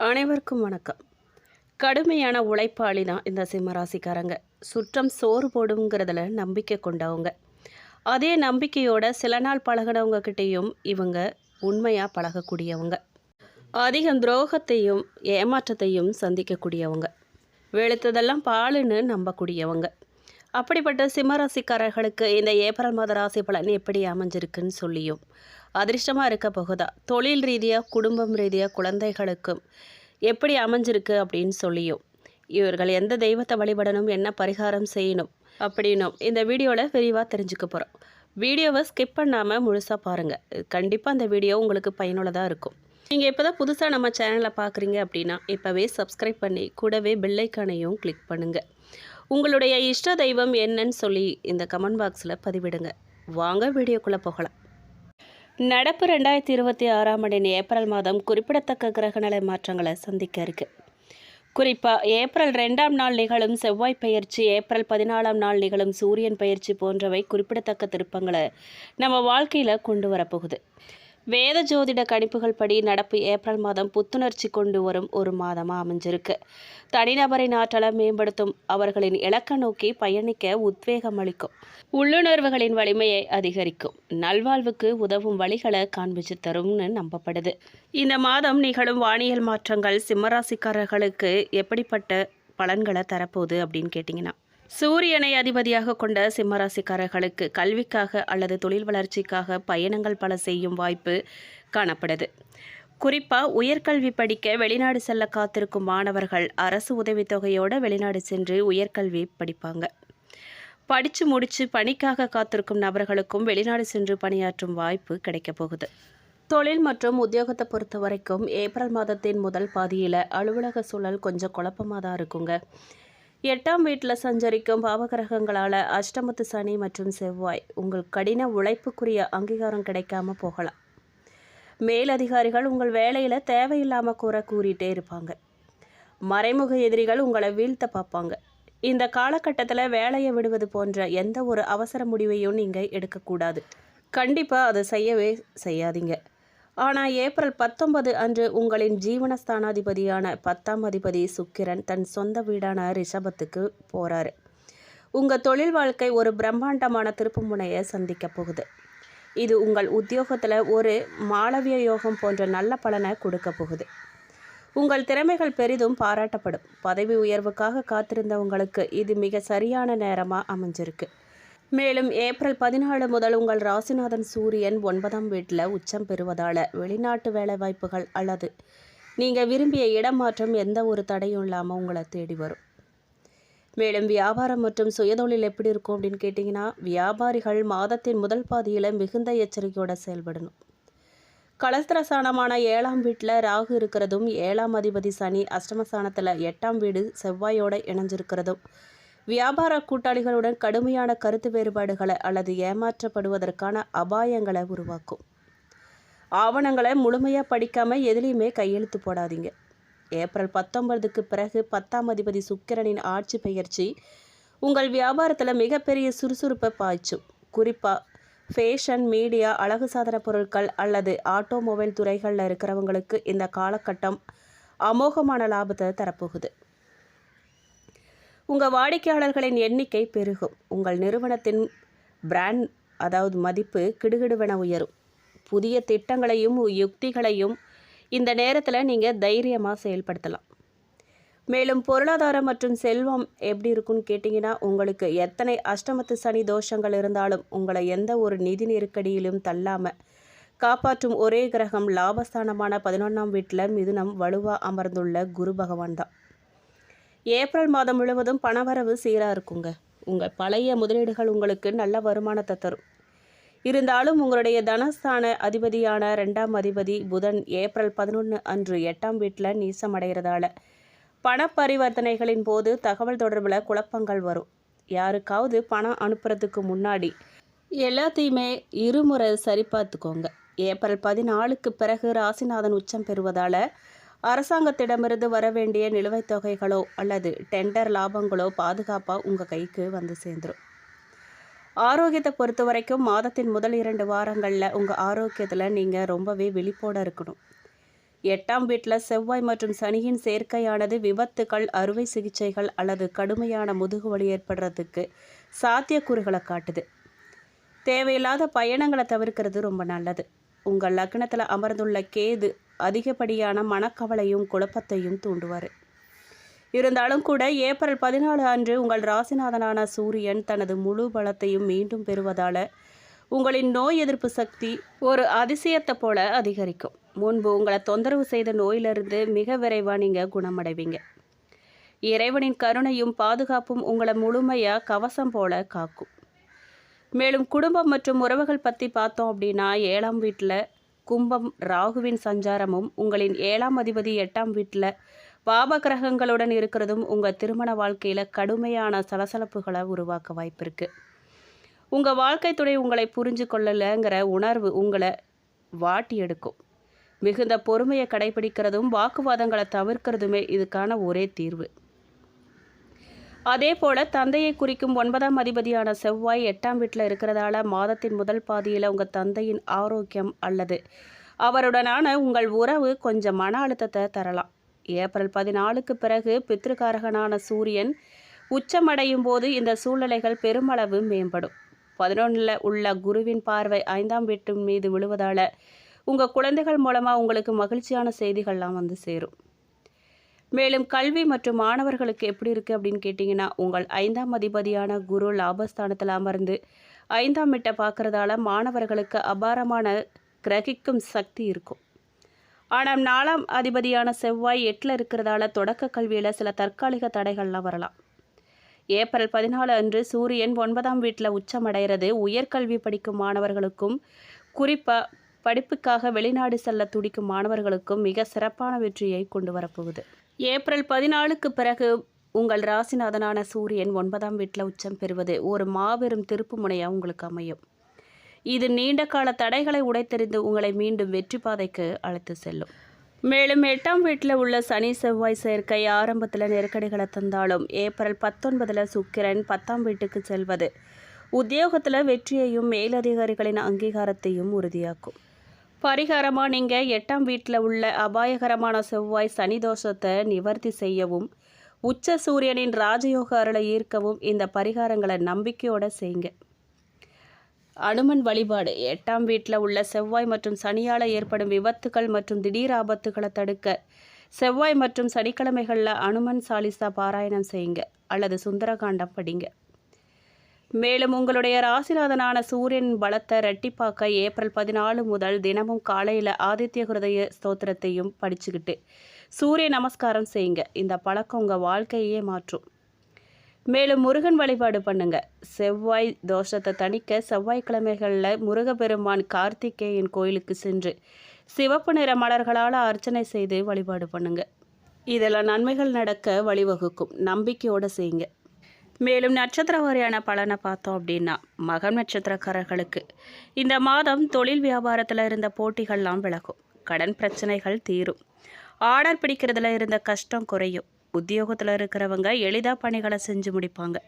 அனைவருக்கும் வணக்கம். கடுமையான உழைப்பாளி தான் இந்த சிம்மராசிக்காரங்க. சுற்றம் சோறு போடுங்கிறதுல நம்பிக்கை கொண்டவங்க. அதே நம்பிக்கையோட சில நாள் பழகினவங்க கிட்டேயும் இவங்க உண்மையாக பழகக்கூடியவங்க. அதிகம் துரோகத்தையும் ஏமாற்றத்தையும் சந்திக்கக்கூடியவங்க. வெளுத்ததெல்லாம் பாலுன்னு நம்பக்கூடியவங்க. அப்படிப்பட்ட சிம்மராசிக்காரர்களுக்கு இந்த ஏப்ரல் மாத ராசி பலன் எப்படி அமைஞ்சிருக்குன்னு சொல்லியும், அதிர்ஷ்டமாக இருக்க போகுதா, தொழில் ரீதியாக குடும்பம் ரீதியாக குழந்தைகளுக்கும் எப்படி அமைஞ்சிருக்கு அப்படின்னு சொல்லியும், இவர்கள் எந்த தெய்வத்தை வழிபடணும், என்ன பரிகாரம் செய்யணும் அப்படின்னும் இந்த வீடியோவில் விரிவாக தெரிஞ்சுக்க போகிறோம். வீடியோவை ஸ்கிப் பண்ணாமல் முழுசாக பாருங்கள். கண்டிப்பாக அந்த வீடியோ உங்களுக்கு பயனுள்ளதாக இருக்கும். நீங்கள் இப்போ தான் புதுசாக நம்ம சேனலை பார்க்குறீங்க அப்படின்னா இப்போவே சப்ஸ்கிரைப் பண்ணி கூடவே பெல்லைக்கானையும் கிளிக் பண்ணுங்கள். உங்களுடைய இஷ்ட தெய்வம் என்னன்னு சொல்லி இந்த கமெண்ட் பாக்ஸில் பதிவிடுங்க. வாங்க வீடியோக்குள்ளே போகலாம். நடப்பு 2026ஆம் ஆண்டின் ஏப்ரல் மாதம் குறிப்பிடத்தக்க கிரகநிலை மாற்றங்களை சந்திக்க இருக்கு. குறிப்பாக ஏப்ரல் 2ஆம் நாள் நிகழும் செவ்வாய் பயிற்சி, ஏப்ரல் 14ஆம் நாள் நிகழும் சூரியன் பயிற்சி போன்றவை குறிப்பிடத்தக்க திருப்பங்களை நம்ம வாழ்க்கையில் கொண்டு வரப்போகுது. வேத ஜோதிட கணிப்புகள் படி நடப்பு ஏப்ரல் மாதம் புத்துணர்ச்சி கொண்டு வரும் ஒரு மாதமாக அமைஞ்சிருக்கு. தனிநபரின் ஆற்றலை மேம்படுத்தும், அவர்களின் இலக்கை நோக்கி பயணிக்க உத்வேகம் அளிக்கும், உள்ளுணர்வுகளின் வலிமையை அதிகரிக்கும், நல்வாழ்வுக்கு உதவும் வழிகளை காண்பிச்சு தரும்னு நம்பப்படுது. இந்த மாதம் நிகழும் வானியல் மாற்றங்கள் சிம்மராசிக்காரர்களுக்கு எப்படிப்பட்ட பலன்களை தரப்போகுது அப்படின்னு கேட்டிங்கன்னா, சூரியனை அதிபதியாக கொண்ட சிம்மராசிக்காரர்களுக்கு கல்விக்காக அல்லது தொழில் வளர்ச்சிக்காக பயணங்கள் பல செய்யும் வாய்ப்பு காணப்படுது. குறிப்பாக உயர்கல்வி படிக்க வெளிநாடு செல்ல காத்திருக்கும் மாணவர்கள் அரசு உதவித்தொகையோடு வெளிநாடு சென்று உயர்கல்வி படிப்பாங்க. படித்து முடித்து பணிக்காக காத்திருக்கும் நபர்களுக்கும் வெளிநாடு சென்று பணியாற்றும் வாய்ப்பு கிடைக்க போகுது. தொழில் மற்றும் உத்தியோகத்தை பொறுத்த வரைக்கும் ஏப்ரல் மாதத்தின் முதல் பாதியில் அலுவலக சூழல் கொஞ்சம் குழப்பமாக தான் இருக்குங்க. 8ஆம் வீட்டில் சஞ்சரிக்கும் பாவகிரகங்களால் அஷ்டமத்து சனி மற்றும் செவ்வாய் உங்கள் கடின உழைப்புக்குரிய அங்கீகாரம் கிடைக்காம போகலாம். மேலதிகாரிகள் உங்கள் வேலையில் தேவையில்லாமல் கூறிட்டே இருப்பாங்க. மறைமுக எதிரிகள் உங்களை வீழ்த்த பார்ப்பாங்க. இந்த காலகட்டத்தில் வேலையை விடுவது போன்ற எந்த ஒரு அவசர முடிவையும் நீங்கள் எடுக்கக்கூடாது. கண்டிப்பாக அதை செய்யவே செய்யாதீங்க. ஆனால் ஏப்ரல் 19 அன்று உங்களின் ஜீவனஸ்தானாதிபதியான 10ஆம் அதிபதி சுக்கிரன் தன் சொந்த வீடான ரிஷபத்துக்கு போகிறாரு. உங்கள் தொழில் வாழ்க்கை ஒரு பிரம்மாண்டமான திருப்பு முனையை சந்திக்க போகுது. இது உங்கள் உத்தியோகத்தில் ஒரு மாளவிய யோகம் போன்ற நல்ல பலனை கொடுக்க போகுது. உங்கள் திறமைகள் பெரிதும் பாராட்டப்படும். பதவி உயர்வுக்காக காத்திருந்தவங்களுக்கு இது மிக சரியான நேரமாக அமைஞ்சிருக்கு. மேலும் ஏப்ரல் 14 முதல் உங்கள் ராசிநாதன் சூரியன் 9ஆம் வீட்டில் உச்சம் பெறுவதால் வெளிநாட்டு வேலைவாய்ப்புகள் அல்லது நீங்கள் விரும்பிய இடமாற்றம் எந்த ஒரு தடையும் இல்லாமல் உங்களை தேடி வரும். மேலும் வியாபாரம் மற்றும் சுயதொழில் எப்படி இருக்கும் அப்படின்னு கேட்டிங்கன்னா, வியாபாரிகள் மாதத்தின் முதல் பாதியில் மிகுந்த எச்சரிக்கையோடு செயல்படணும். கலஸ்திரஸ்தானமான 7ஆம் வீட்டில் ராகு இருக்கிறதும் 7ஆம் அதிபதி சனி அஷ்டமஸ்தானத்தில் 8ஆம் வீடு செவ்வாயோடு இணைஞ்சிருக்கிறதும் வியாபார கூட்டாளிகளுடன் கடுமையான கருத்து வேறுபாடுகளை அல்லது ஏமாற்றப்படுவதற்கான அபாயங்களை உருவாக்கும். ஆவணங்களை முழுமையாக படிக்காமல் எதுலேயுமே கையெழுத்து போடாதீங்க. ஏப்ரல் 19க்கு பிறகு 10ஆம் அதிபதி சுக்கிரனின் ஆட்சி பெயர்ச்சி உங்கள் வியாபாரத்தில் மிகப்பெரிய சுறுசுறுப்பை பாய்ச்சும். குறிப்பாக ஃபேஷன், மீடியா, அழகு சாதன பொருட்கள் அல்லது ஆட்டோமொபைல் துறைகளில் இருக்கிறவங்களுக்கு இந்த காலகட்டம் அமோகமான லாபத்தை தரப்போகுது. உங்கள் வாடிக்கையாளர்களின் எண்ணிக்கை பெருகும். உங்கள் நிறுவனத்தின் பிராண்ட் மதிப்பு கிடுகிடுவென உயரும். புதிய திட்டங்களையும் யுக்திகளையும் இந்த நேரத்தில் நீங்கள் தைரியமாக செயல்படுத்தலாம். மேலும் பொருளாதாரம் மற்றும் செல்வம் எப்படி இருக்குன்னு கேட்டிங்கன்னா, உங்களுக்கு எத்தனை அஷ்டமத்து சனி தோஷங்கள் இருந்தாலும் உங்களை எந்த ஒரு நிதி நெருக்கடியிலும் தள்ளாமல் காப்பாற்றும் ஒரே கிரகம் லாபஸ்தானமான 11ஆம் வீட்டில் மிதுனம் வலுவாக அமர்ந்துள்ள குரு பகவான் தான். ஏப்ரல் மாதம் முழுவதும் பணவரவு சீராக இருக்குங்க. உங்கள் பழைய முதலீடுகள் உங்களுக்கு நல்ல வருமானத்தை தரும். இருந்தாலும் உங்களுடைய தனஸ்தான அதிபதியான 2ஆம் அதிபதி புதன் ஏப்ரல் 11 அன்று 8ஆம் வீட்டில் நீசமடைகிறதால பண பரிவர்த்தனைகளின் போது தகவல் தொடர்பில் குழப்பங்கள் வரும். யாருக்காவது பணம் அனுப்புறதுக்கு முன்னாடி எல்லாத்தையுமே இருமுறை சரிபார்த்துக்கோங்க. ஏப்ரல் 14க்கு பிறகு ராசிநாதன் உச்சம் பெறுவதால் அரசாங்கத்திடமிருந்து வர வேண்டிய நிலுவைத் தொகைகளோ அல்லது டெண்டர் லாபங்களோ பாதுகாப்பாக உங்கள் கைக்கு வந்து சேர்ந்துடும். ஆரோக்கியத்தை பொறுத்த வரைக்கும் மாதத்தின் முதல் 2 வாரங்களில் உங்கள் ஆரோக்கியத்தில் நீங்கள் ரொம்பவே விழிப்போடு இருக்கணும். 8ஆம் வீட்டில் செவ்வாய் மற்றும் சனியின் சேர்க்கையானது விபத்துகள், அறுவை சிகிச்சைகள் அல்லது கடுமையான முதுகுவலி ஏற்படுறதுக்கு சாத்தியக்கூறுகளை காட்டுது. தேவையில்லாத பயணங்களை தவிர்க்கிறது ரொம்ப நல்லது. உங்கள் லக்னத்தில் அமர்ந்துள்ள கேது அதிகப்படியான மனக்கவலையும் குழப்பத்தையும் தூண்டுவார். இருந்தாலும் கூட ஏப்ரல் 14 அன்று உங்கள் ராசிநாதனான சூரியன் தனது முழு பலத்தையும் மீண்டும் பெறுவதால் உங்களின் நோய் எதிர்ப்பு சக்தி ஒரு அதிசயத்தை போல அதிகரிக்கும். முன்பு உங்களை தொந்தரவு செய்த நோயிலிருந்து மிக விரைவாக நீங்கள் குணமடைவீங்க. இறைவனின் கருணையும் பாதுகாப்பும் உங்களை முழுமையாக கவசம் போல காக்கும். மேலும் குடும்பம் மற்றும் உறவுகள் பற்றி பார்த்தோம் அப்படின்னா 7ஆம் வீட்டில் கும்பம் ராகுவின் சஞ்சாரமும் உங்களின் 7ஆம் அதிபதி 8ஆம் வீட்டில் பாப கிரகங்களுடன் இருக்கிறதும் உங்கள் திருமண வாழ்க்கையில் கடுமையான சலசலப்புகளை உருவாக்க வாய்ப்பு இருக்குது. உங்கள் வாழ்க்கை துணை உங்களை புரிஞ்சு கொள்ளலைங்கிற உணர்வு உங்களை வாட்டி எடுக்கும். மிகுந்த பொறுமையை கடைபிடிக்கிறதும் வாக்குவாதங்களை தவிர்க்கிறதுமே இதுக்கான ஒரே தீர்வு. அதே போல் தந்தையை குறிக்கும் 9ஆம் அதிபதியான செவ்வாய் 8ஆம் வீட்டில் இருக்கிறதால மாதத்தின் முதல் பாதியில் உங்கள் தந்தையின் ஆரோக்கியம் அல்லது அவருடனான உங்கள் உறவு கொஞ்சம் மன அழுத்தத்தை தரலாம். ஏப்ரல் 14க்கு பிறகு பித்ருகாரகனான சூரியன் உச்சமடையும் போது இந்த சூழ்நிலைகள் பெருமளவு மேம்படும். 11ல் உள்ள குருவின் பார்வை 5ஆம் வீட்டின் மீது விழுவதால் உங்கள் குழந்தைகள் மூலமாக உங்களுக்கு மகிழ்ச்சியான செய்திகள்லாம் வந்து சேரும். மேலும் கல்வி மற்றும் மாணவர்களுக்கு எப்படி இருக்குது அப்படின்னு கேட்டிங்கன்னா, உங்கள் 5ஆம் அதிபதியான குரு லாபஸ்தானத்தில் அமர்ந்து 5ஆம் வீட்டை பார்க்குறதால மாணவர்களுக்கு அபாரமான கிரகிக்கும் சக்தி இருக்கும். ஆனால் 4ஆம் அதிபதியான செவ்வாய் 8ல் இருக்கிறதால தொடக்க கல்வியில் சில தற்காலிக தடைகள்லாம் வரலாம். ஏப்ரல் 14 அன்று சூரியன் 9ஆம் வீட்டில் உச்சமடைகிறது உயர்கல்வி படிக்கும் மாணவர்களுக்கும், குறிப்பாக படிப்புக்காக வெளிநாடு செல்ல துடிக்கும் மாணவர்களுக்கும் மிக சிறப்பான வெற்றியை கொண்டு வரப்போகுது. ஏப்ரல் 14க்கு பிறகு உங்கள் ராசிநாதனான சூரியன் 9ஆம் வீட்டில் உச்சம் பெறுவது ஒரு மாபெரும் திருப்பு முனையாக உங்களுக்கு அமையும். இது நீண்ட கால தடைகளை உடைத்தெறிந்து உங்களை மீண்டும் வெற்றி பாதைக்கு அழைத்து செல்லும். மேலும் 8ஆம் வீட்டில் உள்ள சனி செவ்வாய் சேர்க்கை ஆரம்பத்தில் நெருக்கடிகளை தந்தாலும் ஏப்ரல் 19ல் சுக்கிரன் 10ஆம் வீட்டுக்கு செல்வது உத்தியோகத்தில் வெற்றியையும் மேலதிகாரிகளின் அங்கீகாரத்தையும் உறுதியாக்கும். பரிகாரமாக நீங்கள் 8ஆம் வீட்டில் உள்ள அபாயகரமான செவ்வாய் சனி தோஷத்தை நிவர்த்தி செய்யவும் உச்ச சூரியனின் ராஜயோக அருளை ஈர்க்கவும் இந்த பரிகாரங்களை நம்பிக்கையோடு செய்யுங்க. அனுமன் வழிபாடு. 8ஆம் வீட்டில் உள்ள செவ்வாய் மற்றும் சனியால் ஏற்படும் விபத்துகள் மற்றும் திடீர் ஆபத்துகளை தடுக்க செவ்வாய் மற்றும் சனிக்கிழமைகளில் அனுமன் சாலிசா பாராயணம் செய்யுங்க அல்லது சுந்தரகாண்டம் படிங்க. மேலும் உங்களுடைய ராசிநாதனான சூரியன் பலத்தை இரட்டிப்பாக்க ஏப்ரல் 14 முதல் தினமும் காலையில் ஆதித்ய ஹிருதய ஸ்தோத்திரத்தையும் படிச்சுக்கிட்டு சூரிய நமஸ்காரம் செய்யுங்க. இந்த பழக்கம் உங்கள் வாழ்க்கையே மாற்றும். மேலும் முருகன் வழிபாடு பண்ணுங்க. செவ்வாய் தோஷத்தை தணிக்க செவ்வாய்க்கிழமைகளில் முருகப்பெருமான் கார்த்திகேயன் கோயிலுக்கு சென்று சிவப்பு நிற மலர்களால் அர்ச்சனை செய்து வழிபாடு பண்ணுங்க. இதெல்லாம் நன்மைகள் நடக்க வழிவகுக்கும். நம்பிக்கையோடு செய்யுங்க. மேலும் நட்சத்திர வாரியான பலனை பார்த்தோம் அப்படின்னா, மகம் நட்சத்திரக்காரர்களுக்கு இந்த மாதம் தொழில் வியாபாரத்தில் இருந்த போட்டிகள்லாம் விலகும். கடன் பிரச்சனைகள் தீரும். ஆர்டர் பிடிக்கிறதுல இருந்த கஷ்டம் குறையும். உத்தியோகத்தில் இருக்கிறவங்க எளிதாக பணிகளை செஞ்சு முடிப்பாங்க.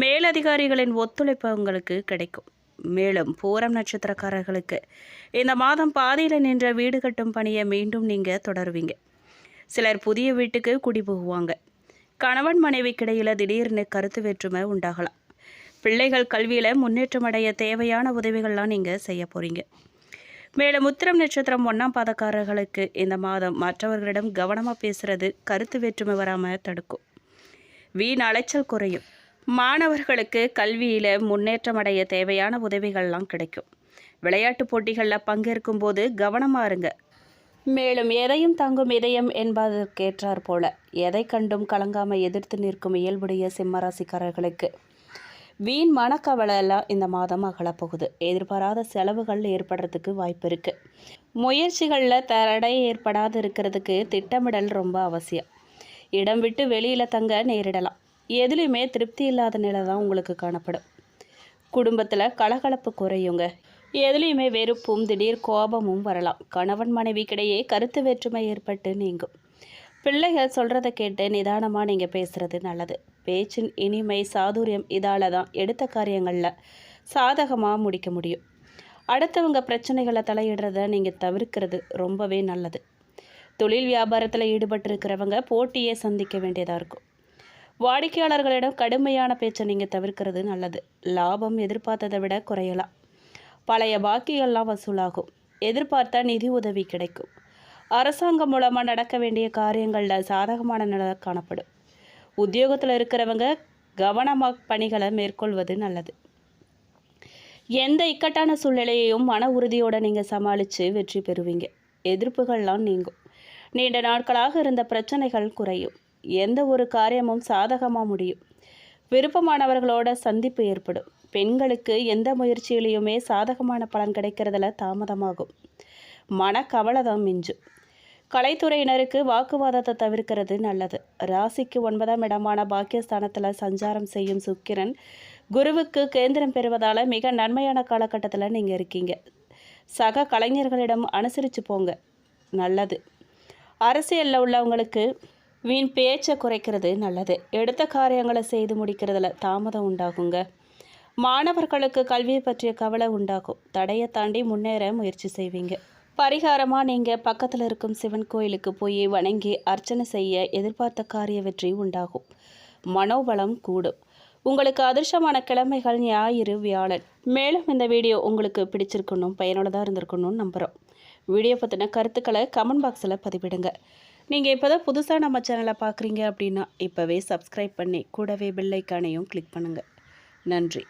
மேலதிகாரிகளின் ஒத்துழைப்பு உங்களுக்கு கிடைக்கும். மேலும் பூரம் நட்சத்திரக்காரர்களுக்கு இந்த மாதம் பாதியில் நின்ற வீடு கட்டும் பணியை மீண்டும் நீங்கள் தொடருவீங்க. சிலர் புதிய வீட்டுக்கு குடி போகுவாங்க. கணவன் மனைவிக்கிடையில் திடீர்னு கருத்து வேற்றுமை உண்டாகலாம். பிள்ளைகள் கல்வியில் முன்னேற்றம் அடைய தேவையான உதவிகள்லாம் நீங்கள் செய்ய போகிறீங்க. மேலும் உத்திரம் நட்சத்திரம் 1ஆம் பாதக்காரர்களுக்கு இந்த மாதம் மற்றவர்களிடம் கவனமாக பேசுகிறது கருத்து வேற்றுமை வராமல் தடுக்கும். வீண் அலைச்சல் குறையும். மாணவர்களுக்கு கல்வியில் முன்னேற்றம் அடைய தேவையான உதவிகள்லாம் கிடைக்கும். விளையாட்டு போட்டிகளில் பங்கேற்கும் போது கவனமாக இருங்க. மேலும் எதையும் தங்கும் இதயம் என்பதற்கேற்றார் போல எதை கண்டும் கலங்காமல் எதிர்த்து நிற்கும் இயல்புடைய சிம்மராசிக்காரர்களுக்கு வீண் மனக்கவலையெல்லாம் இந்த மாதம் அகலப்போகுது. எதிர்பாராத செலவுகள் ஏற்படுறதுக்கு வாய்ப்பு இருக்குது. முயற்சிகளில் தடை ஏற்படாது இருக்கிறதுக்கு திட்டமிடல் ரொம்ப அவசியம். இடம் விட்டு வெளியில் தங்க நேரிடலாம். எதுலேயுமே திருப்தி இல்லாத நிலை தான் உங்களுக்கு காணப்படும். குடும்பத்தில் கலகலப்பு குறையுங்க. எதுலேயுமே வெறுப்பும் திடீர் கோபமும் வரலாம். கணவன் மனைவிக்கிடையே கருத்து வேற்றுமை ஏற்பட்டு நீங்கும். பிள்ளைகள் சொல்கிறத கேட்டு நிதானமாக நீங்கள் பேசுகிறது நல்லது. பேச்சின் இனிமை சாதுரியம் இதால் தான் எடுத்த காரியங்களில் சாதகமாக முடிக்க முடியும். அடுத்தவங்க பிரச்சனைகளை தலையிடுறத நீங்கள் தவிர்க்கிறது ரொம்பவே நல்லது. தொழில் வியாபாரத்தில் ஈடுபட்டிருக்கிறவங்க போட்டியை சந்திக்க வேண்டியதாக இருக்கும். வாடிக்கையாளர்களிடம் கடுமையான பேச்சை நீங்கள் தவிர்க்கிறது நல்லது. லாபம் எதிர்பார்த்ததை விட குறையலாம். பழைய பாக்கியெல்லாம் வசூலாகும். எதிர்பார்த்த நிதி உதவி கிடைக்கும். அரசாங்கம் மூலமாக நடக்க வேண்டிய காரியங்களில் சாதகமான நிலை காணப்படும். உத்தியோகத்தில் இருக்கிறவங்க கவனமாக பணிகளை மேற்கொள்வது நல்லது. எந்த இக்கட்டான சூழ்நிலையையும் மன உறுதியோடு நீங்கள் சமாளித்து வெற்றி பெறுவீங்க. எதிர்ப்புகள்லாம் நீங்கும். நீண்ட நாட்களாக இருந்த பிரச்சனைகள் குறையும். எந்த ஒரு காரியமும் சாதகமாக முடியும். விருப்பமானவர்களோட சந்திப்பு ஏற்படும். பெண்களுக்கு எந்த முயற்சியிலையுமே சாதகமான பலன் கிடைக்கிறதுல தாமதமாகும். மனக்கவலை தான் மிஞ்சும். கலைத்துறையினருக்கு வாக்குவாதத்தை தவிர்க்கிறது நல்லது. ராசிக்கு 9ஆம் இடமான பாக்கியஸ்தானத்தில் சஞ்சாரம் செய்யும் சுக்கிரன் குருவுக்கு கேந்திரம் பெறுவதால் மிக நன்மையான காலகட்டத்தில் நீங்கள் இருக்கீங்க. சக கலைஞர்களிடம் அனுசரித்து போங்க, நல்லது. அரசியலில் உள்ளவங்களுக்கு வீண் பேச்சை குறைக்கிறது நல்லது. எடுத்த காரியங்களை செய்து முடிக்கிறதுல தாமதம் உண்டாகுங்க. மாணவர்களுக்கு கல்வியை பற்றிய கவலை உண்டாகும். தடையை தாண்டி முன்னேற முயற்சி செய்வீங்க. பரிகாரமாக நீங்கள் பக்கத்தில் இருக்கும் சிவன் கோயிலுக்கு போய் வணங்கி அர்ச்சனை செய்ய எதிர்பார்த்த காரிய வெற்றி உண்டாகும். மனோபலம் கூடும். உங்களுக்கு அதிர்ஷ்டமான கிழமைகள் ஞாயிறு, வியாழன். மேலும் இந்த வீடியோ உங்களுக்கு பிடிச்சிருக்கணும், பயனுள்ளதாக இருந்திருக்கணும்னு நம்புகிறோம். வீடியோ பற்றின கருத்துக்களை கமெண்ட் பாக்ஸில் பதிவிடுங்க. நீங்கள் இப்போ தான் புதுசாக நம்ம சேனலை பார்க்குறீங்க அப்படின்னா இப்போவே சப்ஸ்கிரைப் பண்ணி கூடவே பெல் ஐக்கானையும் கிளிக் பண்ணுங்கள். நன்றி.